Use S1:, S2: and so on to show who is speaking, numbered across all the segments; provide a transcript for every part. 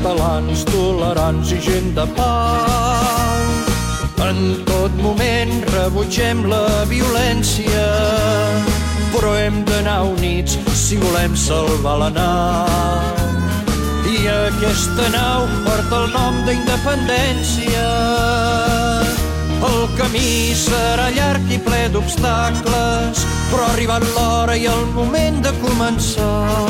S1: catalans tolerants i gent de pau. En tot moment rebutgem la violència, però hem d'anar units si volem salvar la nau. I aquesta nau porta el nom d'independència. El camí serà llarg i ple d'obstacles, però ha arribat l'hora i el moment de començar.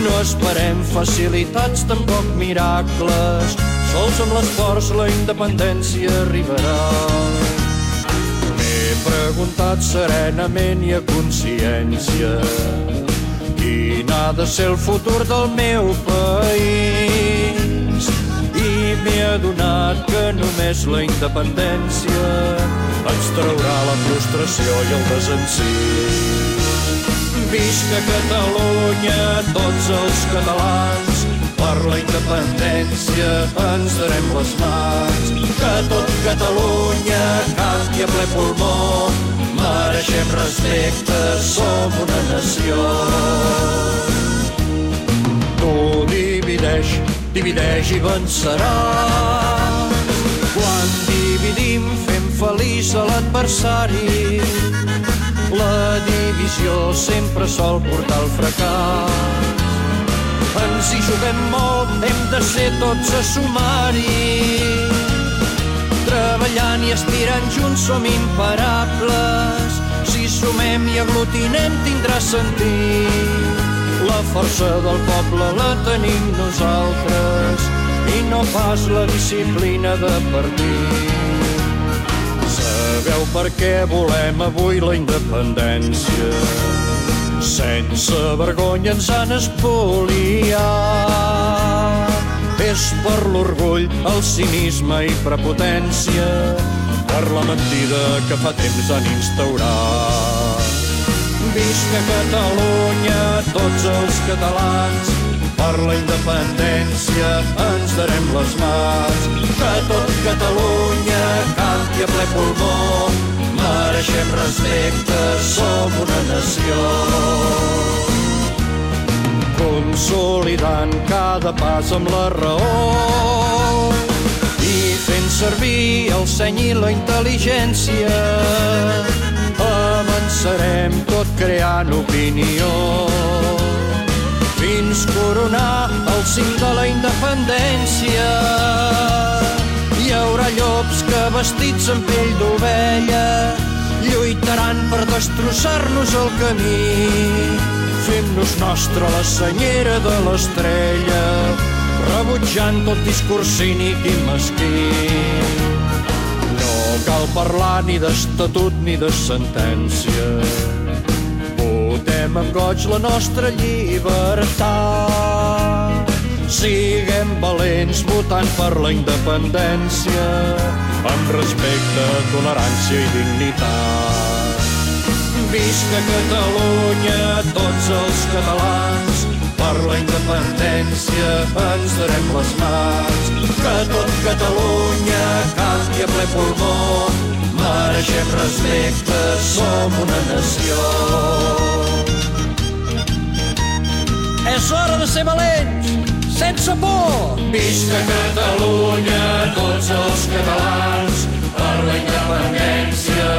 S1: No esperem facilitats, tampoc miracles, sols amb l'esforç la independència arribarà. M'he preguntat serenament i a consciència quin ha de ser el futur del meu país, i m'he adonat que només la independència ens traurà la frustració i el desencís. Visca Catalunya, tots els catalans, per la independència ens darem les mans. Que tot Catalunya canti a ple pulmó, mereixem respecte, som una nació. Tu divideix i venceràs. Quan dividim fem feliç a l'adversari. La divisió sempre sol portar al fracàs. Ens hi juguem molt, hem de ser tots a sumar-hi. Treballant i estirant junts som imparables. Si sumem i aglutinem tindrà sentit. La força del poble la tenim nosaltres i no pas la disciplina de partit. Sabeu per què volem avui la independència? Sense vergonya ens han espoliat. És per l'orgull, el cinisme i prepotència, per la mentida que fa temps han instaurat. Visca Catalunya, tots els catalans, per la independència ens darem les mans. Que tot Catalunya canti a ple pulmó, mereixem respecte, som una nació. Consolidant cada pas amb la raó i fent servir el seny i la intel·ligència, avançarem tot creant opinió fins coronar el cim de la independència. Hi haurà llops que vestits amb pell d'ovella lluitaran per destrossar-nos el camí. Fem-nos nostra la senyera de l'estrella, rebutjant tot discurs cínic i mesquí. No cal parlar ni d'estatut ni de sentència, votem amb goig la nostra llibertat. Siguem valents votant per la independència, amb respecte, tolerància i dignitat. Visca Catalunya, tots els catalans, per la independència ens darem les mans. Que tot Catalunya canti a ple pulmó, mereixem respecte, som una nació. És hora de ser valents, sense por. Visca Catalunya, tots els catalans, per la independència